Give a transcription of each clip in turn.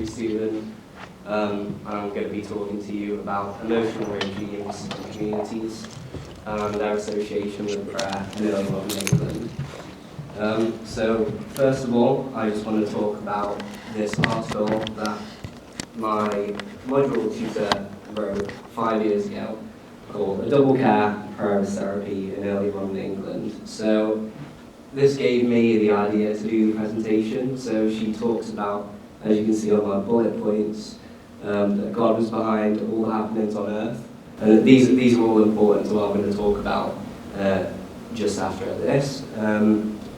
history student, and I'm going to be talking to you about emotional regimes and communities and their association with prayer in early modern England. So first of all, I just want to talk about this article that my module tutor wrote 5 years ago called A Double Care Prayer Therapy in Early Modern England. So this gave me the idea to do the presentation. So she talks about, as you can see on my bullet points, that God was behind all the happenings on earth. And these are all important to what I'm going to talk about just after this.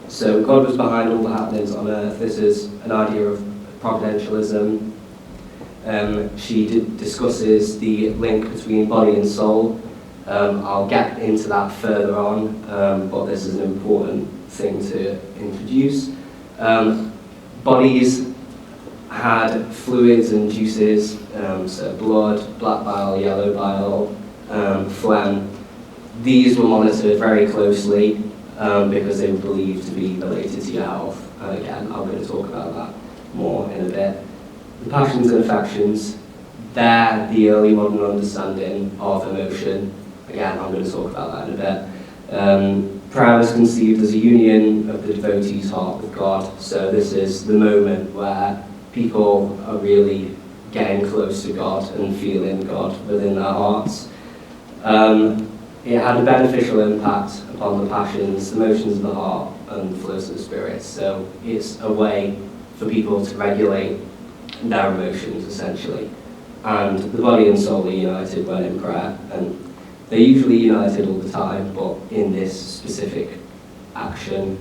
So God was behind all the happenings on earth. This is an idea of providentialism. She discusses the link between body and soul. I'll get into that further on, but this is an important thing to introduce. Bodies had fluids and juices, so blood, black bile, yellow bile, phlegm. These were monitored very closely because they were believed to be related to your health. And again, I'm going to talk about that more in a bit. The passions and affections, they're the early modern understanding of emotion. Again, I'm going to talk about that in a bit. Prayer was conceived as a union of the devotee's heart with God. So this is the moment where people are really getting close to God and feeling God within their hearts. It had a beneficial impact upon the passions, emotions of the heart, and the flows of the spirit. So it's a way for people to regulate their emotions, essentially. And the body and soul are united when in prayer. And they're usually united all the time, but in this specific action,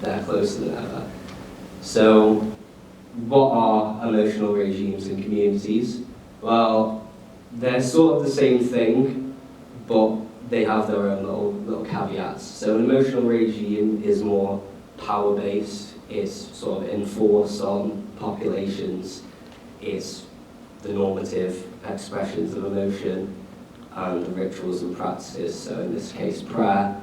they're closer than ever. So, what are emotional regimes and communities? Well, they're sort of the same thing, but they have their own little caveats. So an emotional regime is more power-based, it's sort of enforced on populations, it's the normative expressions of emotion, and the rituals and practices, so in this case prayer,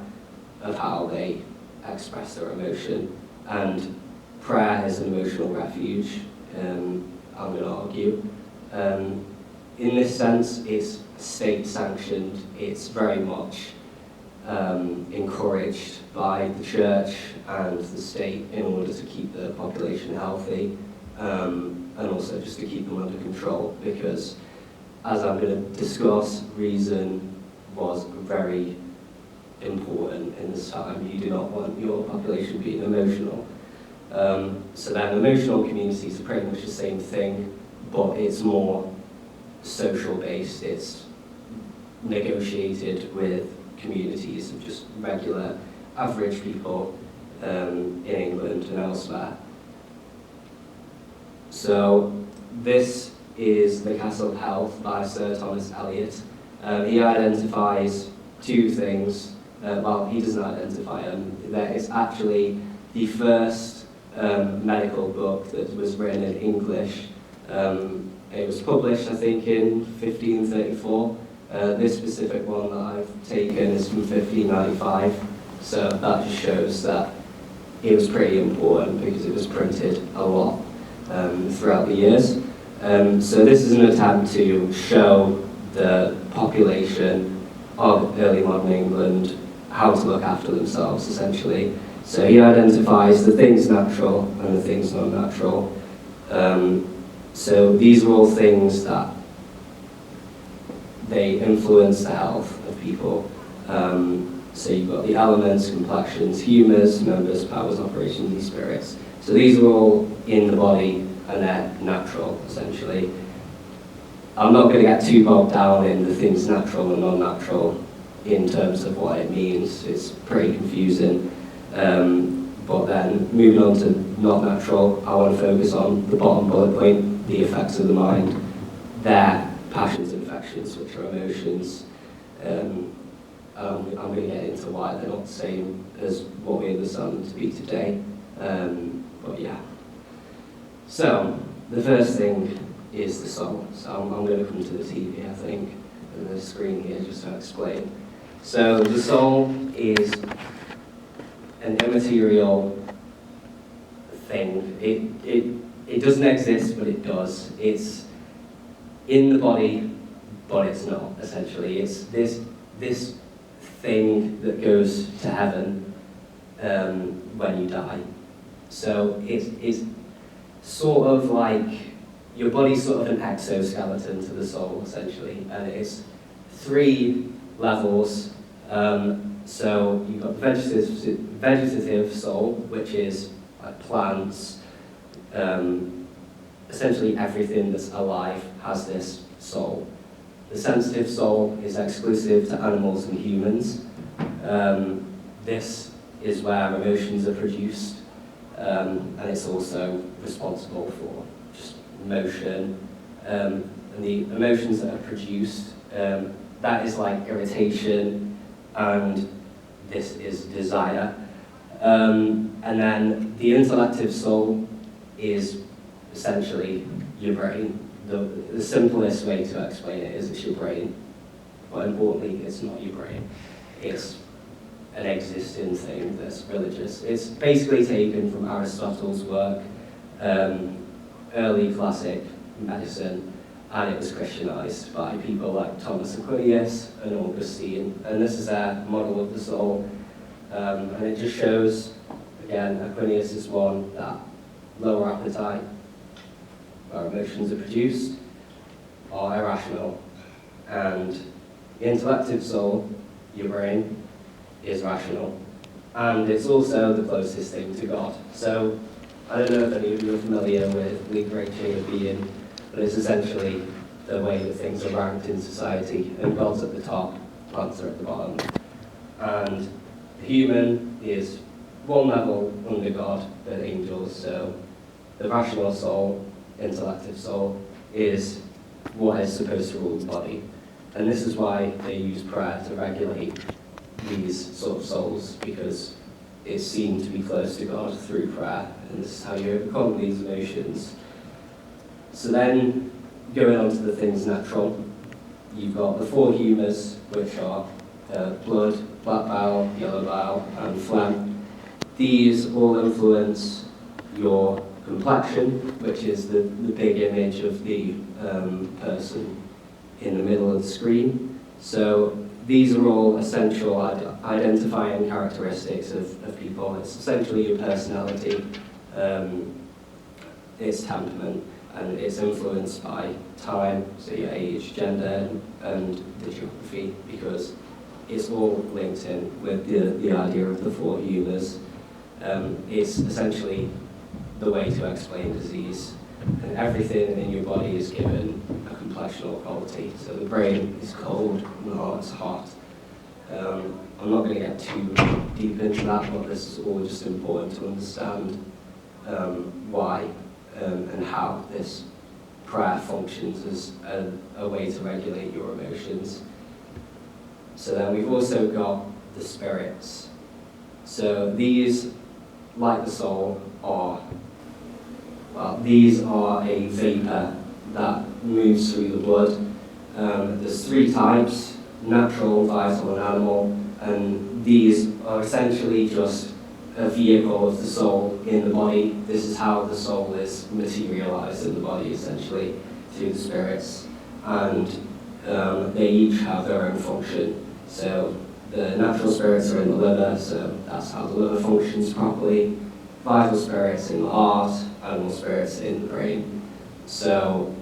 of how they express their emotion. And prayer is an emotional refuge, I'm going to argue. In this sense, it's state-sanctioned, it's very much encouraged by the church and the state in order to keep the population healthy, and also just to keep them under control, because as I'm going to discuss, reason was very important in this time. You do not want your population being emotional. So then emotional communities are pretty much the same thing, but it's more social based. It's negotiated with communities of just regular average people in England and elsewhere. So this is The Castle of Health by Sir Thomas Eliot. He identifies two things. Well, he doesn't identify them. That is actually the first medical book that was written in English. It was published, I think, in 1534. This specific one that I've taken is from 1595. So that just shows that it was pretty important because it was printed a lot throughout the years. So this is an attempt to show the population of early modern England how to look after themselves, essentially. So he identifies the things natural and the things not natural. So these are all things that they influence the health of people. So you've got the elements, complexions, humours, members, powers, operations, and spirits. So these are all in the body and they're natural, essentially. I'm not going to get too bogged down in the things natural and non-natural in terms of what it means. It's pretty confusing. But then, moving on to not natural, I want to focus on the bottom bullet point, the effects of the mind, their passions and affections, which are emotions. I'm going to get into why they're not the same as what we understand them to be today. But yeah. So, the first thing is the soul. So I'm going to come to the TV, I think, and the screen here just to explain. So the soul is an immaterial thing. It it doesn't exist, but it does. It's in the body, but it's not, essentially. It's this thing that goes to heaven when you die. So it's sort of like, your body's sort of an exoskeleton to the soul, essentially, and it's 3 levels. So you've got vegetative soul, which is like plants. Essentially everything that's alive has this soul. The sensitive soul is exclusive to animals and humans. This is where emotions are produced, and it's also responsible for just motion. And the emotions that are produced, that is like irritation, and this is desire. And then the intellective soul is essentially your brain. The simplest way to explain it is it's your brain, but importantly, it's not your brain. It's an existing thing that's religious. It's basically taken from Aristotle's work, early classic medicine, and it was Christianized by people like Thomas Aquinas and Augustine, and this is their model of the soul. And it just shows, again, Aquinas is one, that lower appetite, where emotions are produced, are irrational. And the intellective soul, your brain, is rational. And it's also the closest thing to God. So, I don't know if any of you are familiar with the great chain of being, but it's essentially the way that things are ranked in society, and God's at the top, plants are at the bottom. And the human is one level under God, but angels, so the rational soul, intellective soul, is what is supposed to rule the body. And this is why they use prayer to regulate these sort of souls, because it's seen to be close to God through prayer, and this is how you overcome these emotions. So then, going on to the things natural, you've got the 4 humours, which are blood, black bile, yellow bile, and phlegm. These all influence your complexion, which is the big image of the person in the middle of the screen. So these are all essential identifying characteristics of people. It's essentially your personality, its temperament, and it's influenced by time, so your age, gender, and the geography, because it's all linked in with the idea of the 4 humours. It's essentially the way to explain disease, and everything in your body is given a complexional quality. So the brain is cold, and the heart is hot. I'm not going to get too deep into that, but this is all just important to understand why and how this prayer functions as a way to regulate your emotions. So then we've also got the spirits. So these, like the soul, these are a vapor that moves through the blood. There's 3 types: natural, vital, and animal, and these are essentially just a vehicle of the soul in the body. This is how the soul is materialized in the body, essentially, through the spirits, and they each have their own function. So the natural spirits are in the liver, so that's how the liver functions properly. Vital spirits in the heart, animal spirits in the brain. So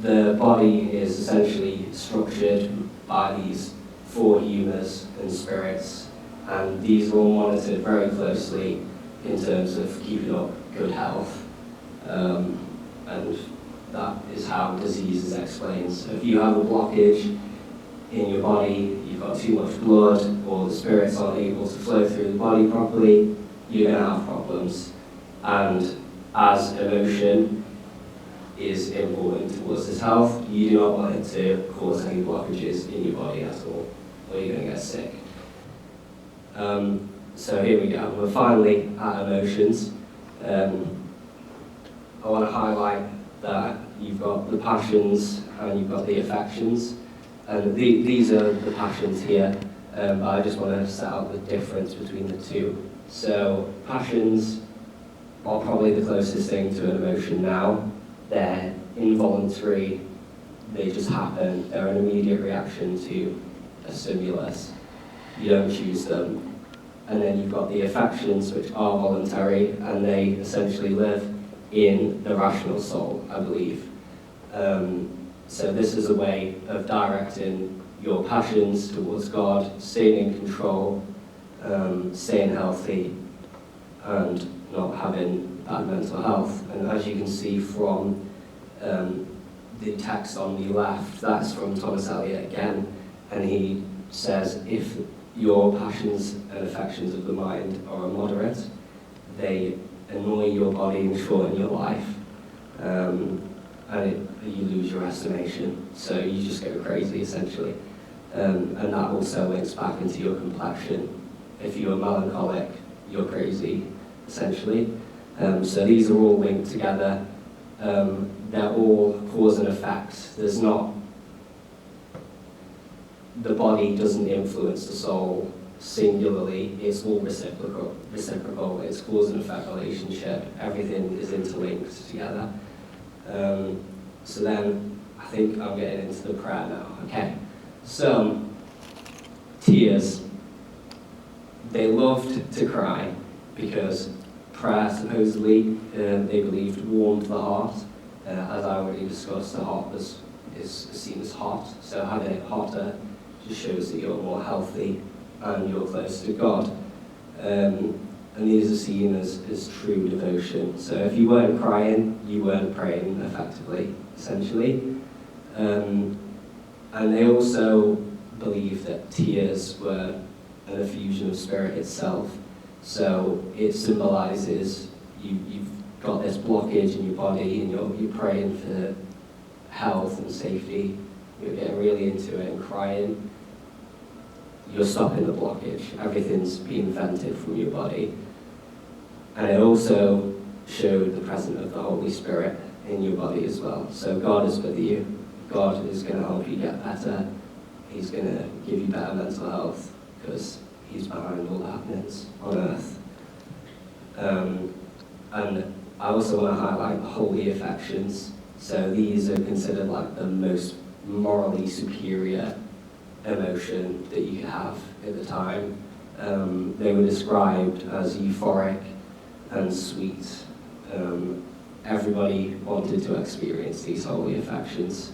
the body is essentially structured by these 4 humours and spirits, and these are all monitored very closely in terms of keeping up good health. And that is how disease is explained. So if you have a blockage in your body, you've got too much blood, or the spirits aren't able to flow through the body properly, you're going to have problems. And as emotion is important towards this health, you do not want it to cause any blockages in your body at all, or you're going to get sick. So here we go, we're finally at emotions. I want to highlight that you've got the passions and you've got the affections. And these are the passions here, but I just want to set out the difference between the 2. So passions are probably the closest thing to an emotion now. They're involuntary, they just happen, they're an immediate reaction to a stimulus. You don't choose them. And then you've got the affections, which are voluntary, and they essentially live in the rational soul, I believe. So this is a way of directing your passions towards God, staying in control, staying healthy, and not having bad mental health. And as you can see from the text on the left, that's from Thomas Eliot again, and he says, if your passions and affections of the mind are immoderate, they annoy your body and shorten your life, and you lose your estimation. So you just go crazy, essentially. And that also links back into your complexion. If you're melancholic, you're crazy, essentially. So these are all linked together. They're all cause and effect. There's not, the body doesn't influence the soul singularly, it's all reciprocal, it's cause and effect relationship, everything is interlinked together. So then, I think I'm getting into the prayer now. Okay, so, tears. They loved to cry because prayer supposedly, they believed, warmed the heart. As I already discussed, the heart is seen as hot, so having it hotter just shows that you're more healthy and you're close to God. And these are seen as true devotion. So if you weren't crying, you weren't praying effectively, essentially. And they also believed that tears were an effusion of spirit itself. So it symbolizes you've got this blockage in your body and you're praying for health and safety. You're getting really into it and crying. You're stopping the blockage. Everything's being vented from your body. And it also showed the presence of the Holy Spirit in your body as well. So God is with you. God is going to help you get better. He's going to give you better mental health because He's behind all the happenings on earth. And I also want to highlight the holy affections. So these are considered like the most morally superior emotion that you could have at the time. They were described as euphoric and sweet. Everybody wanted to experience these holy affections.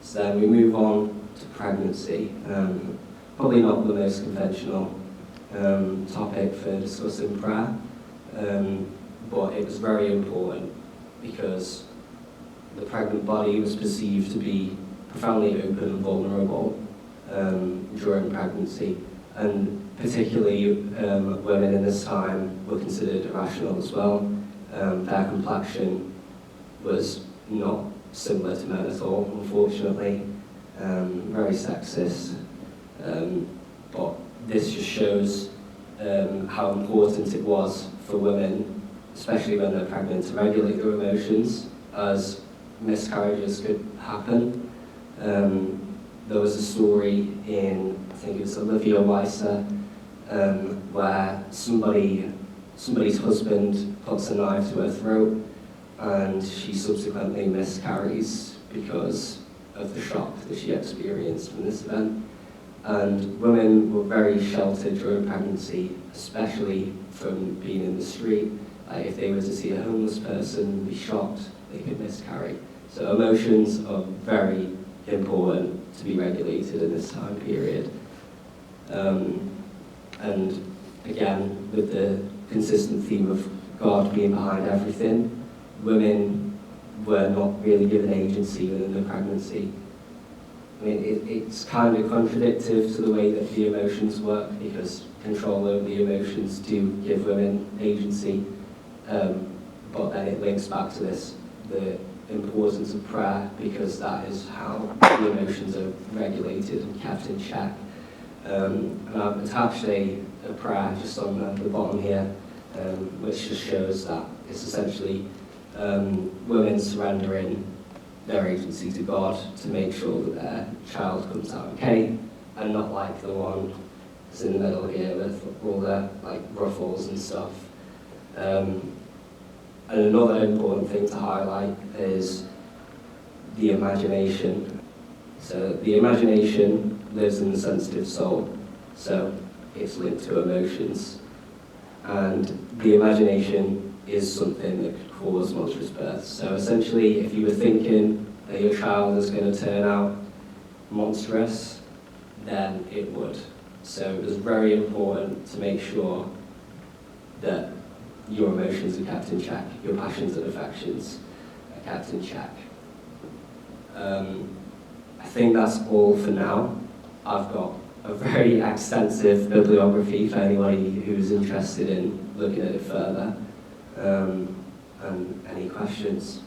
So then we move on to pregnancy. Probably not the most conventional topic for discussing prayer, but it was very important because the pregnant body was perceived to be profoundly open and vulnerable during pregnancy, and particularly women in this time were considered irrational as well. Their complexion was not similar to men at all, unfortunately. Very sexist, but this just shows how important it was for women, especially when they're pregnant, to regulate their emotions, as miscarriages could happen. There was a story in, I think it was Olivia Weiser, where somebody's husband puts a knife to her throat and she subsequently miscarries because of the shock that she experienced from this event. And women were very sheltered during pregnancy, especially from being in the street. Like if they were to see a homeless person, be shocked, they could miscarry. So emotions are very important to be regulated in this time period. And again, with the consistent theme of God being behind everything, women were not really given agency within the pregnancy. I mean, it's kind of contradictory to the way that the emotions work, because control over the emotions do give women agency, but then it links back to this, the importance of prayer, because that is how the emotions are regulated and kept in check. And I've attached a prayer just on the bottom here, which just shows that it's essentially women surrendering their agency to God to make sure that their child comes out okay, and not like the one that's in the middle here with all the like ruffles and stuff. And another important thing to highlight is the imagination. So the imagination lives in the sensitive soul, so it's linked to emotions. And the imagination is something that could cause monstrous births. So essentially, if you were thinking that your child is going to turn out monstrous, then it would. So it was very important to make sure that your emotions are kept in check, your passions and affections are kept in check. I think that's all for now. I've got a very extensive bibliography for anybody who's interested in looking at it further. And any questions?